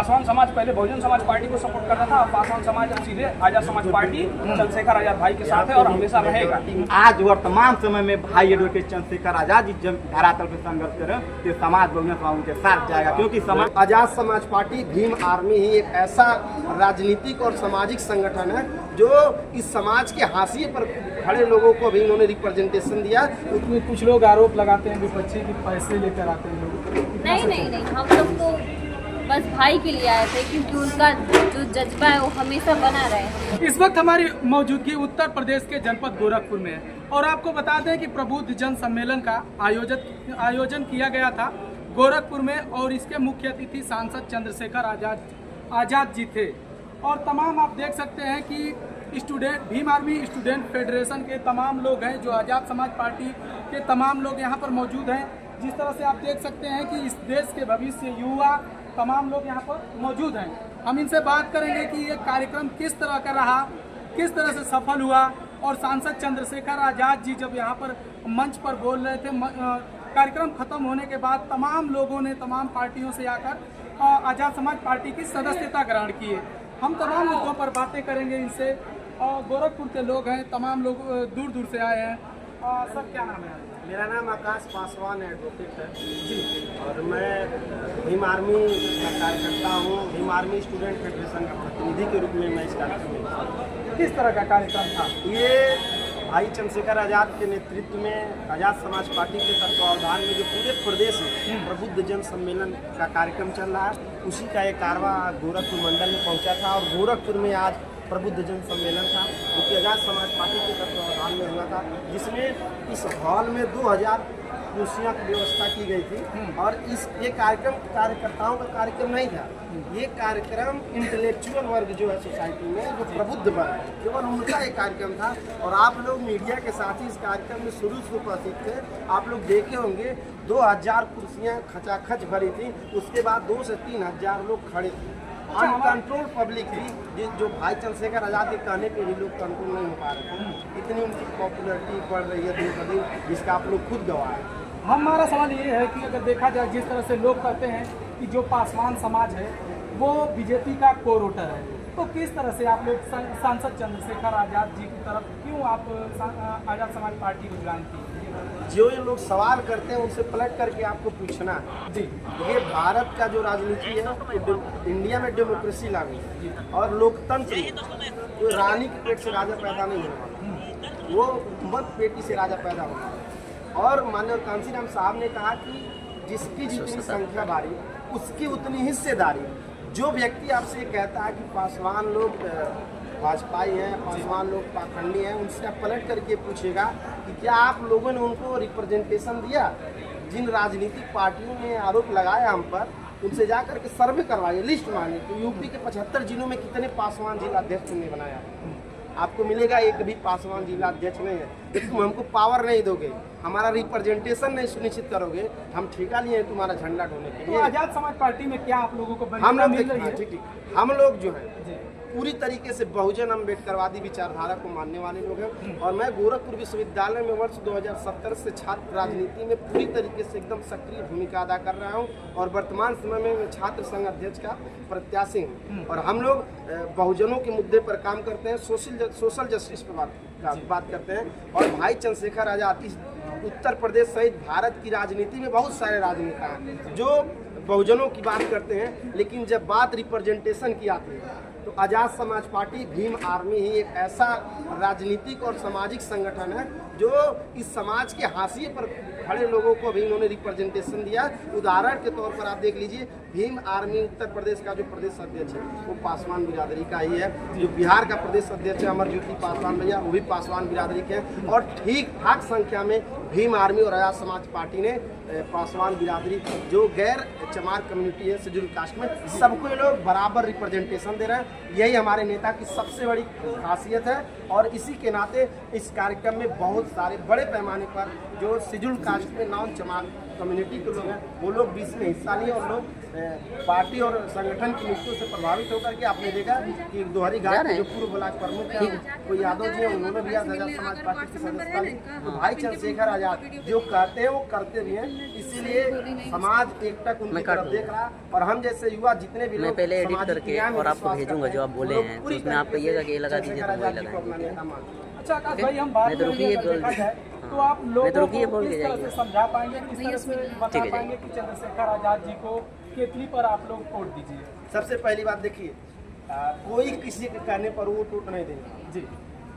पासवान समाज पहले बहुजन समाज पार्टी को सपोर्ट करता था, पासवान समाज अब सीधे आजाद समाज पार्टी चंद्रशेखर आजाद भाई के साथ है और हमेशा रहेगा। आज वर्तमान समय में भाई एडवोकेट चंद्रशेखर आजाद जी जब धरातल पर संघर्ष करें तो समाज बहुजन समाज उनके साथ जाएगा, क्योंकि समाज आजाद समाज पार्टी भीम आर्मी ही एक ऐसा राजनीतिक और सामाजिक संगठन है जो इस समाज के हाशिए पर खड़े लोगों को भी इन्होंने रिप्रेजेंटेशन दिया। उसमें कुछ लोग आरोप लगाते हैं विपक्षी की पैसे लेकर आते हैं लोग। नहीं, हम लोग तो बस भाई के लिए आए थे, क्योंकि उनका जो जज्बा है वो हमेशा बना रहे। इस वक्त हमारी मौजूदगी उत्तर प्रदेश के जनपद गोरखपुर में है और आपको बता दें कि प्रबुद्ध जन सम्मेलन का आयोजन किया गया था गोरखपुर में और इसके मुख्य अतिथि सांसद चंद्रशेखर आजाद जी थे। और तमाम आप देख सकते हैं कि भीम आर्मी स्टूडेंट फेडरेशन के तमाम लोग हैं, जो आजाद समाज पार्टी के तमाम लोग यहाँ पर मौजूद हैं। जिस तरह से आप देख सकते हैं कि इस देश के भविष्य युवा तमाम लोग यहाँ पर मौजूद हैं। हम इनसे बात करेंगे कि ये कार्यक्रम किस तरह का रहा, किस तरह से सफल हुआ और सांसद चंद्रशेखर आजाद जी जब यहाँ पर मंच पर बोल रहे थे, कार्यक्रम खत्म होने के बाद तमाम लोगों ने तमाम पार्टियों से आकर आजाद समाज पार्टी की सदस्यता ग्रहण की है। हम तमाम मुद्दों पर बातें करेंगे इनसे। गोरखपुर के लोग हैं, तमाम लोग दूर दूर से आए हैं। सर क्या नाम है? मेरा नाम आकाश पासवान एडवोकेट है जी, और मैं भीम आर्मी का कार्यकर्ता हूँ। भीम आर्मी स्टूडेंट फेडरेशन का प्रतिनिधि के रूप में मैं इस कार्यक्रम में। किस तरह का कार्यक्रम था ये? भाई चंद्रशेखर आजाद के नेतृत्व में आजाद समाज पार्टी के तत्वावधान में जो पूरे प्रदेश में प्रबुद्ध जन सम्मेलन का कार्यक्रम चल रहा है, उसी का एक कारवा गोरखपुर मंडल में पहुंचा था। और गोरखपुर में आज प्रबुद्ध जन सम्मेलन था जो कि आजाद समाज पार्टी के तत्वावधान में हुआ था, जिसमें इस हॉल में 2000 कुर्सियाँ की व्यवस्था की गई थी। और ये कार्यक्रम कार्यकर्ताओं का कार्यक्रम नहीं था, ये कार्यक्रम इंटेलेक्चुअल वर्ग जो है सोसाइटी में, जो प्रबुद्ध वर्ग, केवल उनका एक कार्यक्रम था। और आप लोग मीडिया के साथ ही इस कार्यक्रम में शुरू से उपस्थित थे। आप लोग देखे होंगे 2000 कुर्सियाँ खचाखच भरी थी, उसके बाद 2 से 3 हजार लोग खड़े थे। अनकंट्रोल पब्लिक थी, जो भाई चंद्रशेखर आजाद के कहने पे भी लोग कंट्रोल नहीं हो पा रहे थे। इतनी उनकी पॉपुलरिटी बढ़ रही है दिन ब दिन, जिसका आप लोग खुद गवाह हैं। हमारा सवाल ये है कि अगर देखा जाए जिस तरह से लोग कहते हैं कि जो पासवान समाज है वो बीजेपी का कोर वोटर है, तो किस तरह से आप लोग सांसद चंद्रशेखर आजाद जी की तरफ क्यों आप आजाद समाज पार्टी को ज्वाइन की? जो ये लोग सवाल करते हैं उनसे पलट करके आपको पूछना है जी। ये भारत का जो राजनीति है, इंडिया में डेमोक्रेसी लागू है और लोकतंत्र में कोई रानी के पेट से राजा पैदा नहीं होगा, वो मत पेटी से राजा पैदा होगा। और माननीय कांसीराम साहब ने कहा कि जिसकी जितनी संख्या बारी उसकी उतनी हिस्सेदारी। जो व्यक्ति आपसे कहता है कि पासवान लोग भाजपाई हैं, पासवान लोग पाखंडी हैं, उनसे आप पलट करके पूछेगा कि क्या आप लोगों ने उनको रिप्रेजेंटेशन दिया? जिन राजनीतिक पार्टियों ने आरोप लगाया हम पर, उनसे जा करके सर्वे करवाइए, लिस्ट मांगिए कि यूपी के 75 जिलों में कितने पासवान जिला अध्यक्ष ने बनाया। आपको मिलेगा एक भी पासवान जिला अध्यक्ष नहीं है। तुम हमको पावर नहीं दोगे, हमारा रिप्रेजेंटेशन नहीं सुनिश्चित करोगे, हम ठेका लिए हैं तुम्हारा झंडा ढोने के लिए। तो आजाद समाज पार्टी में क्या आप लोगों को हम लोग जो है पूरी तरीके से बहुजन अम्बेडकरवादी विचारधारा को मानने वाले लोग हैं। और मैं गोरखपुर विश्वविद्यालय में वर्ष 2017 से छात्र राजनीति में पूरी तरीके से एकदम सक्रिय भूमिका अदा कर रहा हूं और वर्तमान समय में मैं छात्र संघ अध्यक्ष का प्रत्याशी हूं। और हम लोग बहुजनों के मुद्दे पर काम करते हैं, सोशल जस्टिस पर बात करते हैं। और भाई चंद्रशेखर आजाद इस उत्तर प्रदेश सहित भारत की राजनीति में बहुत सारे राजनेता हैं जो बहुजनों की बात करते हैं, लेकिन जब बात रिप्रेजेंटेशन की आती है तो आजाद समाज पार्टी भीम आर्मी ही एक ऐसा राजनीतिक और सामाजिक संगठन है जो इस समाज के हाशिए पर खड़े लोगों को भी इन्होंने रिप्रेजेंटेशन दिया। उदाहरण के तौर पर आप देख लीजिए, भीम आर्मी उत्तर प्रदेश का जो प्रदेश अध्यक्ष है वो पासवान बिरादरी का ही है। जो बिहार का प्रदेश अध्यक्ष है अमरज्योति पासवान भैया, वो भी पासवान बिरादरी के हैं। और ठीक ठाक संख्या में भीम आर्मी और आजाद समाज पार्टी ने पासवान बिरादरी, जो गैर चमार कम्युनिटी है शेड्यूल कास्ट में, सबको ये लोग बराबर रिप्रेजेंटेशन दे रहे हैं। यही हमारे नेता की सबसे बड़ी खासियत है। और इसी के नाते इस कार्यक्रम में बहुत सारे बड़े पैमाने पर जो शेड्यूल कास्ट में नॉन चमार कम्युनिटी के लोग हैं वो लोग भी इसमें हिस्सा लिए और लोग पार्टी और संगठन की नीतियों से प्रभावित होकर के आपने देखा कि दोहरी घाट के जो पूर्व ब्लॉक प्रमुख हैं वो यादव जी हैं, उन्होंने भी आजाद समाज पार्टी की सदस्यता ली। तो भाई चंद्रशेखर आजाद जो कहते हैं वो करते भी हैं, इसीलिए समाज एकटक उनकी तरफ देख रहा। और हम जैसे युवा जितने भी मैं पहले एडिट करके और आपको भेजूंगा जो आप बोले हैं, तो उसमें आप कहिएगा कि ये लगा दीजिए तो वही लगाएंगे। अच्छा आकाश भाई, हम बात मैं तो रुकिए करें, देखा जाए तो आप लोगों को बोल किस के तरह से जाइए। समझा पाएंगे, किस तरह से बता ठीक है, पाएंगे कि चंद्रशेखर आजाद जी को केतली पर आप लोग वोट दीजिए? सबसे पहली बात देखिए, कोई किसी के कहने पर वो टूट नहीं देगा जी।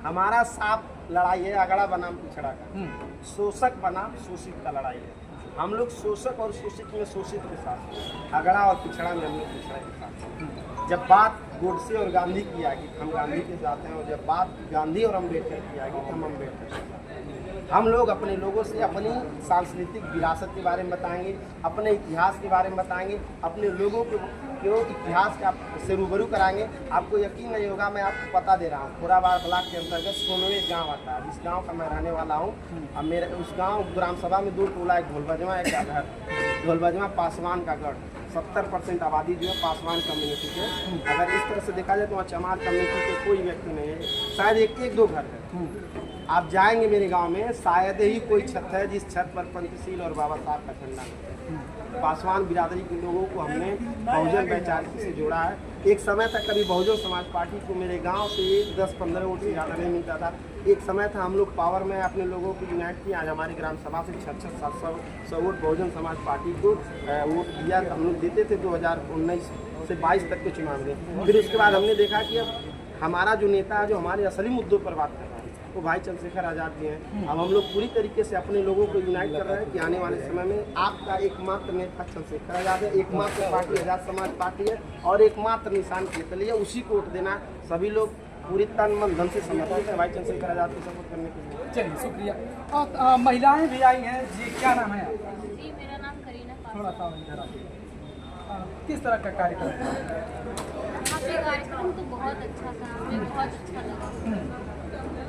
हमारा साफ लड़ाई है अगड़ा बनाम पिछड़ा का, शोषक बनाम शोषित का लड़ाई है। हम लोग शोषक और शोषित में शोषित के साथ, अगड़ा और पिछड़ा में हम लोग पिछड़ा के साथ। जब बात गोडसे और गांधी की आएगी हम गांधी के साथ हैं, और जब बात गांधी और अम्बेडकर की आएगी तो हम अम्बेडकर के साथ हैं। हम लोग अपने लोगों से अपनी सांस्कृतिक विरासत के बारे में बताएंगे, अपने इतिहास के बारे में बताएंगे, अपने लोगों को इतिहास का से रूबरू कराएंगे। आपको यकीन नहीं होगा, मैं आपको पता दे रहा हूँ, खुराबार ब्लॉक के अंतर्गत सोनवे गांव आता है, जिस गांव का मैं रहने वाला हूँ। अब मेरे उस गांव ग्राम सभा में 2 टोला, एक ढोलबजवा, एक घर ढोलबजवा पासवान का गढ़। 70% आबादी जो है पासवान कम्युनिटी के। अगर इस तरह से देखा जाए तो वहाँ चमार कम्युनिटी के कोई व्यक्ति नहीं है, शायद एक दो घर है। आप जाएंगे मेरे गांव में, शायद ही कोई छत है जिस छत पर पंचशील और बाबा साहब का झंडा है। पासवान बिरादरी के लोगों को हमने बहुजन वैचारिकी से जोड़ा है। एक समय था कभी बहुजन समाज पार्टी को मेरे गांव से 10-15 वोट से ज़्यादा नहीं मिलता था। एक समय था हम लोग पावर में अपने लोगों को यूनाइट किया। आज हमारी ग्राम सभा से 600-700 वोट बहुजन समाज पार्टी को वोट दिया, हम लोग देते थे 2019 से 22 तक के चुनाव में। फिर उसके बाद हमने देखा कि अब हमारा जो नेता है, जो हमारे असली मुद्दों पर बात कर रहा है, वो भाई चंद्रशेखर आजाद जी हैं। अब हम लोग पूरी तरीके से अपने लोगों को यूनाइट कर रहे हैं कि आने वाले समय में आपका एकमात्र नेता चंद्रशेखर आजाद है, एकमात्र पार्टी आजाद समाज पार्टी है और एकमात्र निशान केतली है। उसी को वोट देना। सभी लोग पूरी तन मन धन से समर्पित है भाई चंद्रशेखर आजाद को सपोर्ट करने के लिए। चलिए शुक्रिया। और महिलाएं भी आई हैं जी, क्या नाम है आपका? जी मेरा नाम करीना थोड़ा सा इधर आइए। किस तरह का कार्यक्रम था? आपका कार्यक्रम तो बहुत अच्छा था, हमें बहुत अच्छा लगा।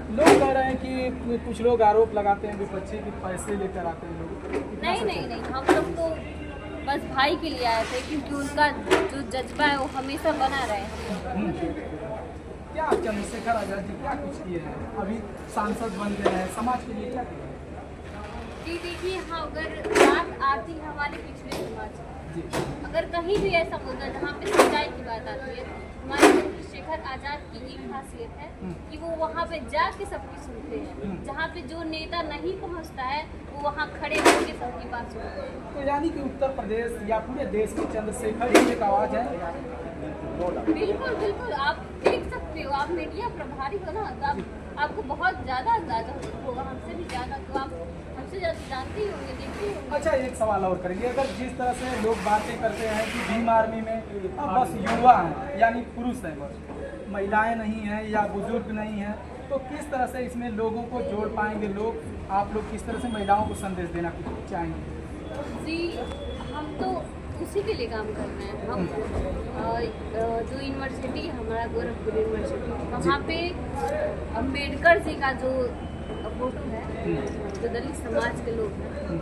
लोग कह रहे हैं कि कुछ लोग आरोप लगाते हैं विपक्षी कि पैसे लेकर आते हैं लोग। नहीं, हम लोग तो बस भाई के लिए आए थे, क्योंकि उनका जो जज्बा है वो हमेशा बना रहे। क्या चंद्रशेखर आजाद जी क्या कुछ किए हैं? अभी सांसद बन गए हैं, समाज के लिए क्या किए हैं? जी देखिए, हाँ अगर बात आती है हमारे पिछड़े समाज की, अगर कहीं भी ऐसा होता है जहाँ पे सच्चाई की बात आती है, हमारे चंद्रशेखर आजाद की एक खासियत है कि वो वहाँ पे जाके सबकी सुनते हैं। जहाँ पे जो नेता नहीं पहुँचता है वो वहाँ खड़े होकर सबकी बात सुनते हैं। तो यानी कि उत्तर प्रदेश या पूरे देश में चंद्रशेखर जी एक आवाज़ है। बिल्कुल आप देख सकते हो, आप मीडिया प्रभारी हो ना, तो आपको बहुत ज़्यादा अंदाजा होगा, हमसे भी ज़्यादा, तो आप हमसे ज़्यादा जानते ही होंगे, देखते ही होंगे। अच्छा एक सवाल और करेंगे, अगर जिस तरह से लोग बातें करते हैं कि भीम आर्मी में अब बस युवा हैं यानी पुरुष हैं, बस महिलाएं नहीं हैं या बुजुर्ग नहीं हैं, तो किस तरह से इसमें लोगों को जोड़ पाएंगे लोग? आप लोग किस तरह से महिलाओं को संदेश देना चाहेंगे? जी हम तो उसी के लिए काम कर रहे हैं। हम जो यूनिवर्सिटी है हमारा गोरखपुर यूनिवर्सिटी, वहाँ पे अम्बेडकर जी का जो फोटो है, जो दलित समाज के लोग हैं,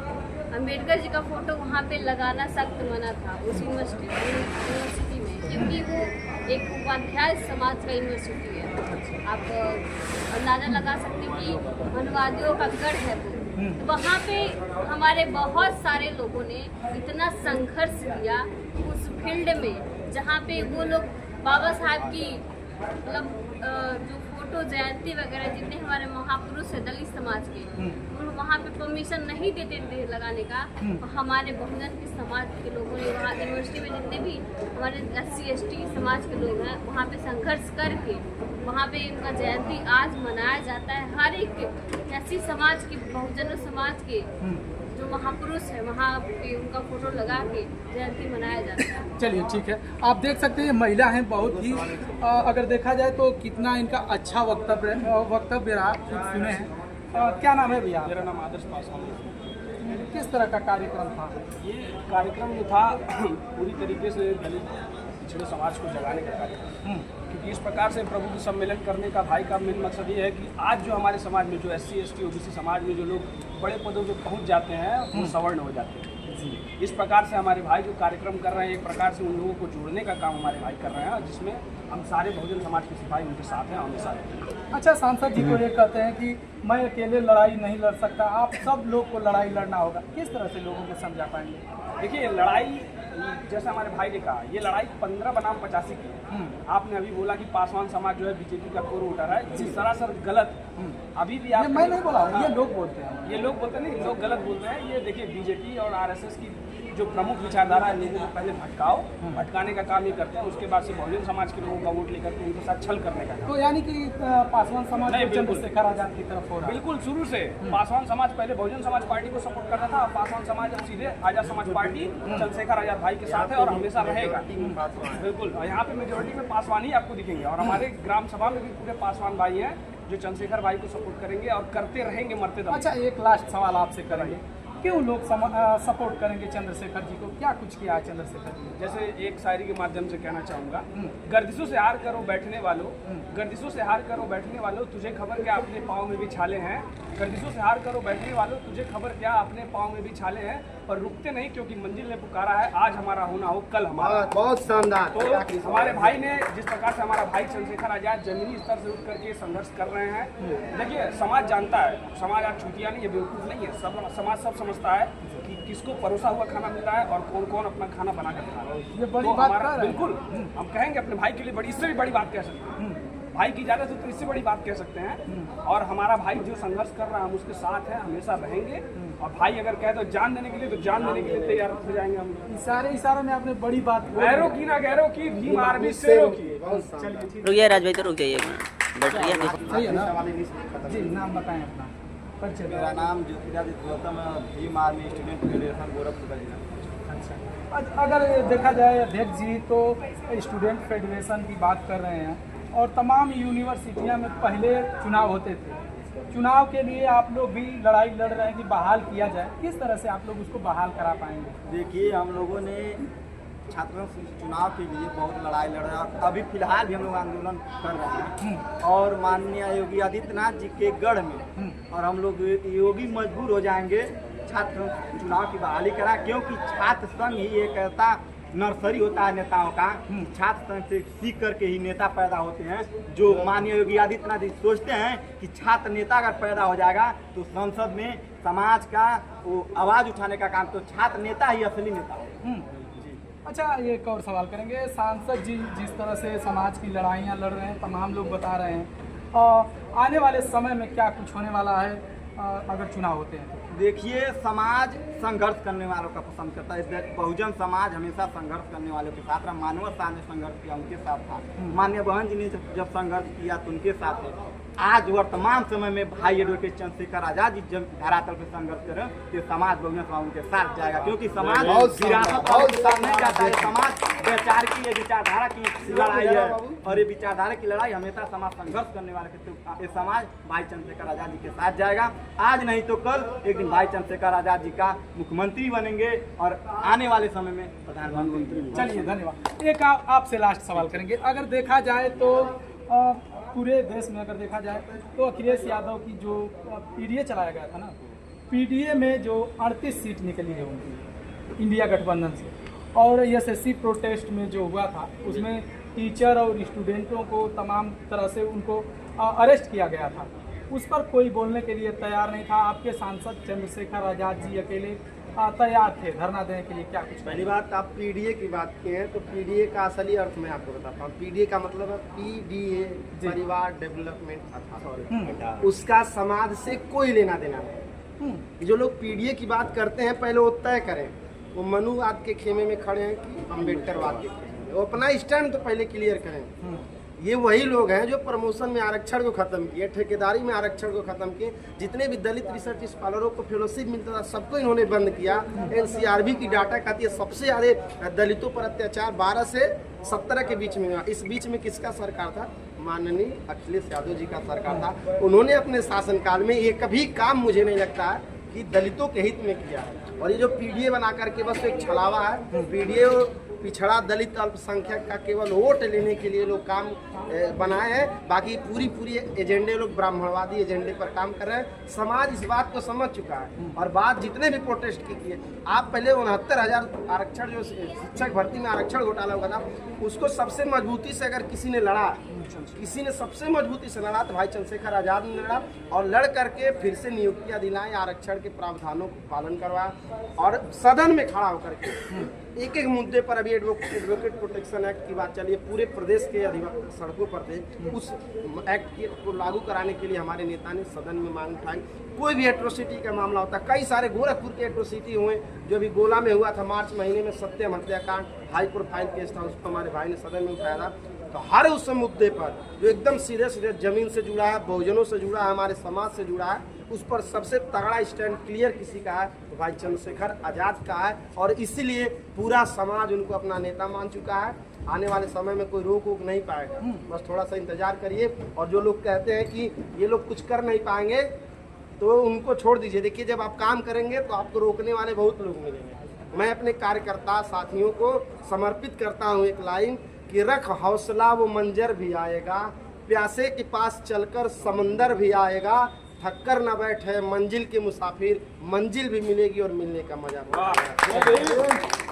अम्बेडकर जी का फोटो वहाँ पे लगाना सख्त मना था उस यूनिवर्सिटी में, क्योंकि वो एक उपाध्याय समाज का यूनिवर्सिटी है। आप अंदाज़ा लगा सकते हैं कि मनवादियों का गढ़ है वो। तो वहाँ पे हमारे बहुत सारे लोगों ने इतना संघर्ष किया उस फील्ड में, जहाँ पे वो लोग बाबा साहब की मतलब जो फोटो जयंती वगैरह जितने हमारे महापुरुष है दलित समाज के, वहाँ पे परमिशन नहीं देते थे लगाने का। हमारे बहुजन के समाज के लोगों ने वहाँ यूनिवर्सिटी में जितने भी हमारे SC/ST समाज के लोग हैं, वहाँ पे संघर्ष करके वहाँ पे उनका जयंती आज मनाया जाता है। हर एक ऐसी समाज की, बहुजन समाज के जो महापुरुष है, वहाँ पे उनका फोटो लगा के जयंती मनाया जाता है। चलिए ठीक है, आप देख सकते हैं महिला हैं बहुत ही, अगर देखा जाए तो कितना इनका अच्छा वक्तव्य रहा, खुद सुने हैं। क्या नाम है भैया? मेरा नाम आदर्श पासवान है। किस तरह का कार्यक्रम था? ये कार्यक्रम जो था पूरी तरीके से दलित पिछड़े समाज को जगाने का कार्यक्रम, क्योंकि इस प्रकार से प्रभु की सम्मेलन करने का भाई का मेन मकसद ये है कि आज जो हमारे समाज में जो SC/ST OBC समाज में जो लोग बड़े पदों पर पहुंच जाते हैं वो सवर्ण हो जाते हैं। इस प्रकार से हमारे भाई जो कार्यक्रम कर रहे हैं, एक प्रकार से उन लोगों को जोड़ने का काम हमारे भाई कर रहे हैं, जिसमें हम सारे बहुजन समाज के सिपाही उनके साथ हैं, हमेशा रहेंगे। अच्छा, सांसद जी तो ये कहते हैं कि मैं अकेले लड़ाई नहीं लड़ सकता, आप सब लोग को लड़ाई लड़ना होगा। किस तरह से लोगों को समझा पाएंगे? देखिए, लड़ाई जैसे हमारे भाई ने कहा, ये लड़ाई 15 बनाम 85 की है। आपने अभी बोला कि पासवान समाज जो है बीजेपी का कोर वोटर है, ये सरासर गलत। अभी भी आप, मैं नहीं बोला, ये लोग बोलते हैं, ये लोग बोलते नहीं, लोग गलत बोलते हैं। ये देखिए, बीजेपी और आरएसएस की जो प्रमुख विचारधारा है, लोगों को पहले भटकाने का काम ये करते हैं, उसके बाद से बहुजन समाज के लोगों का वोट लेकर के उनके साथ छल करने का काम। तो यानी कि पासवान समाज चंद्रशेखर आजाद की तरफ हो रहा है। बिल्कुल, शुरू से पासवान समाज पहले बहुजन समाज पार्टी को सपोर्ट करता था, पासवान समाज अब सीधे आजाद समाज पार्टी चंद्रशेखर आजाद भाई के साथ है और हमेशा रहेगा। बिल्कुल, और यहाँ पे मेजोरिटी में पासवान ही आपको दिखेंगे, और हमारे ग्राम सभा में भी पूरे पासवान भाई हैं जो चंद्रशेखर भाई को सपोर्ट करेंगे और करते रहेंगे मरते दम। अच्छा, एक लास्ट सवाल आपसे करेंगे, क्यों लोग सपोर्ट करेंगे चंद्रशेखर जी को? क्या कुछ किया है चंद्रशेखर जी? जैसे एक शायरी के माध्यम से कहना चाहूँगा, गर्दिशों से हार करो बैठने वालों, गर्दिशों से हार करो बैठने वालों, तुझे खबर क्या अपने पाँव में भी छाले हैं। गर्दिशों से हार करो बैठने वालों, तुझे खबर क्या अपने पाँव में भी छाले हैं, पर रुकते नहीं क्योंकि मंजिल ने पुकारा है, आज हमारा होना हो कल हमारा। बहुत शानदार। तो हमारे भाई ने जिस प्रकार से, हमारा भाई चंद्रशेखर आजाद जमीनी स्तर से उठ करके संघर्ष कर रहे हैं। देखिए, समाज जानता है, समाज आज छुटिया नहीं है, बेवकूफ़ नहीं है, सब समाज सब समझता है कि किसको परोसा हुआ खाना मिल रहा है और कौन कौन अपना खाना बना कर खा रहा है। ये बड़ी बात कर रहे हैं। बिल्कुल, हम कहेंगे अपने भाई के लिए बड़ी, इससे भी बड़ी बात कह सकते हैं। भाई की इजाजत हो तो इससे बड़ी बात कह सकते हैं। और हमारा भाई जो संघर्ष कर रहा है, हम उसके साथ हैं, हमेशा रहेंगे। और भाई अगर कहे तो जान देने के लिए, तो जान देने के लिए तैयार हो जाएंगे हम। इशारे में आपने बड़ी बात गैरों की ना गैरों की, भीम आर्मी शेरों की। रुकिए राज भाई, तो रुक जाइए, बैठ रही है। सही है ना जी? नाम बताएं अपना, परिचय। मेरा नाम ज्योतिरादित्य गौतम है, Bhim army student federation Gorakhpur का जिला। अच्छा, अगर देखा जाए अध्यक्ष जी, तो स्टूडेंट फेडरेशन की बात कर रहे हैं और तमाम यूनिवर्सिटियां में पहले चुनाव होते थे। चुनाव के लिए आप लोग भी लड़ाई लड़ रहे हैं कि बहाल किया जाए, किस तरह से आप लोग उसको बहाल करा पाएंगे? देखिए, हम लोगों ने छात्रों से चुनाव के लिए बहुत लड़ाई लड़ रहे हैं। अभी फिलहाल भी हम लोग आंदोलन कर रहे हैं और माननीय योगी आदित्यनाथ जी के गढ़ में, और हम लोग योगी मजबूर हो जाएंगे छात्र चुनाव की बहाली करा, क्योंकि छात्र संघ ही एक ऐसा नर्सरी होता है नेताओं का। छात्र संघ से सीख करके ही नेता पैदा होते हैं। जो माननीय योगी आदित्यनाथ जी सोचते हैं कि छात्र नेता अगर पैदा हो जाएगा तो संसद में समाज का वो आवाज उठाने का काम, तो छात्र नेता ही असली नेता है। अच्छा, एक और सवाल करेंगे। सांसद जी जिस तरह से समाज की लड़ाइयाँ लड़ रहे हैं, तमाम लोग बता रहे हैं, आने वाले समय में क्या कुछ होने वाला है अगर चुनाव होते हैं? देखिए, समाज संघर्ष करने वालों का पसंद करता है। बहुजन समाज हमेशा संघर्ष करने वालों के साथ रहा। मानव शाह ने संघर्ष किया, उनके साथ था। माननीय बहन जी ने जब संघर्ष किया तो उनके साथ थे। आज वर्तमान समय में भाई एडवोकेट चंद्रशेखर आजाद जी जब धरातल पे संघर्ष करें तो समाज बहुजन समाज उनके साथ जाएगा, क्योंकि समाज विरासत वाले के साथ नहीं जाता है। समाज विचार की, ये विचारधारा की लड़ाई है, और ये विचारधारा की लड़ाई हमेशा समाज संघर्ष करने वाले के, तो ये समाज भाई चंद्रशेखर आजाद जी के साथ जाएगा। आज नहीं तो कल एक दिन भाई चंद्रशेखर आजाद जी का मुख्यमंत्री बनेंगे और आने वाले समय में प्रधानमंत्री। चलिए, धन्यवाद। एक आपसे लास्ट सवाल करेंगे। अगर देखा जाए तो पूरे देश में अगर देखा जाए तो अखिलेश यादव की जो पीडीए चलाया गया था ना, पीडीए में जो 38 सीट निकली है उनकी इंडिया गठबंधन से, और एसएससी प्रोटेस्ट में जो हुआ था उसमें टीचर और स्टूडेंटों को तमाम तरह से उनको अरेस्ट किया गया था, उस पर कोई बोलने के लिए तैयार नहीं था। आपके सांसद चंद्रशेखर आजाद जी अकेले तैयार थे धरना देने के लिए। क्या कुछ? पहली बात, आप पीडीए की बात किए हैं तो पीडीए का असली अर्थ मैं आपको बताता हूँ। पीडीए का मतलब है पीडीए, परिवार डेवलपमेंट अथॉरिटी। उसका समाज से कोई लेना देना नहीं। जो लोग पीडीए की बात करते हैं, पहले वो तय करें वो मनुवाद के खेमे में खड़े हैं कि अम्बेडकरवाद के खेमे में। वो अपना स्टैंड तो पहले क्लियर करें। ये वही लोग हैं जो प्रमोशन में आरक्षण को खत्म किए, ठेकेदारी में आरक्षण को खत्म किए, जितने भी दलित रिसर्च स्कॉलरों को फेलोशिप मिलता था सबको इन्होंने बंद किया। एनसीआरबी की डाटा कहती है सबसे ज्यादा दलितों पर अत्याचार 12 से 17 के बीच में हुआ। इस बीच में किसका सरकार था? माननीय अखिलेश यादव जी का सरकार था। उन्होंने अपने शासनकाल में ये कभी काम मुझे नहीं लगता है कि दलितों के हित में किया है। और ये जो पीडीए बना करके बस एक छलावा है। पीडीए पिछड़ा दलित अल्पसंख्यक का केवल वोट लेने के लिए लोग काम बनाए हैं। बाकी पूरी एजेंडे लोग ब्राह्मणवादी एजेंडे पर काम कर रहे हैं। समाज इस बात को समझ चुका है और बात जितने भी प्रोटेस्ट की किए, आप पहले 69,000 आरक्षण जो शिक्षक भर्ती में आरक्षण घोटाला हुआ था, उसको सबसे मजबूती से अगर किसी ने लड़ा, किसी ने सबसे मजबूती से लड़ा तो भाई चंद्रशेखर आजाद ने लड़ा और लड़ करके फिर से नियुक्तियां दिलाएं, आरक्षण के प्रावधानों को पालन करवाया और सदन में खड़ा होकर के एक एक मुद्दे पर अभी एडवोकेट प्रोटेक्शन एक्ट की बात चलिए, पूरे प्रदेश के सड़कों पर थे। उस एक्ट को लागू कराने के लिए हमारे नेता ने सदन में मांग उठाई। कोई भी एट्रोसिटी का मामला होता, कई सारे गोरखपुर के एट्रोसिटी हुए, जो भी गोला में हुआ था मार्च महीने में, सत्यम हत्याकांड, हाई प्रोफाइल केस था, उसको हमारे भाई ने सदन में उठाया था। तो हर उस मुद्दे पर जो एकदम सीधे जमीन से जुड़ा है, बहुजनों से जुड़ा है, हमारे समाज से जुड़ा है, उस पर सबसे तगड़ा स्टैंड क्लियर किसी का है तो भाई चंद्रशेखर आजाद का है और इसीलिए पूरा समाज उनको अपना नेता मान चुका है। आने वाले समय में कोई रोक वोक नहीं पाएगा, बस थोड़ा सा इंतजार करिए। और जो लोग कहते हैं कि ये लोग कुछ कर नहीं पाएंगे तो उनको छोड़ दीजिए। देखिए, जब आप काम करेंगे तो आपको रोकने वाले बहुत लोग मिलेंगे। मैं अपने कार्यकर्ता साथियों को समर्पित करता हूँ एक लाइन कि रख हौसला वो मंजर भी आएगा, प्यासे के पास चलकर समंदर भी आएगा, थककर न बैठे मंजिल के मुसाफिर, मंजिल भी मिलेगी और मिलने का मजा तो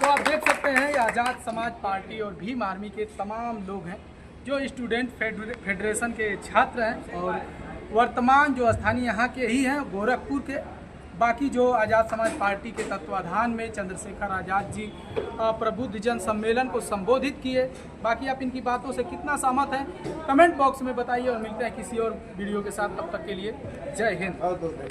आप देख सकते हैं ये आज़ाद समाज पार्टी और भीम आर्मी के तमाम लोग हैं जो स्टूडेंट फेडरेशन के छात्र हैं और वर्तमान जो स्थानीय यहाँ के ही हैं गोरखपुर के। बाकी जो आज़ाद समाज पार्टी के तत्वाधान में चंद्रशेखर आज़ाद जी प्रबुद्ध जन सम्मेलन को संबोधित किए। बाकी आप इनकी बातों से कितना सहमत हैं कमेंट बॉक्स में बताइए और मिलते हैं किसी और वीडियो के साथ। तब तक के लिए जय हिंद।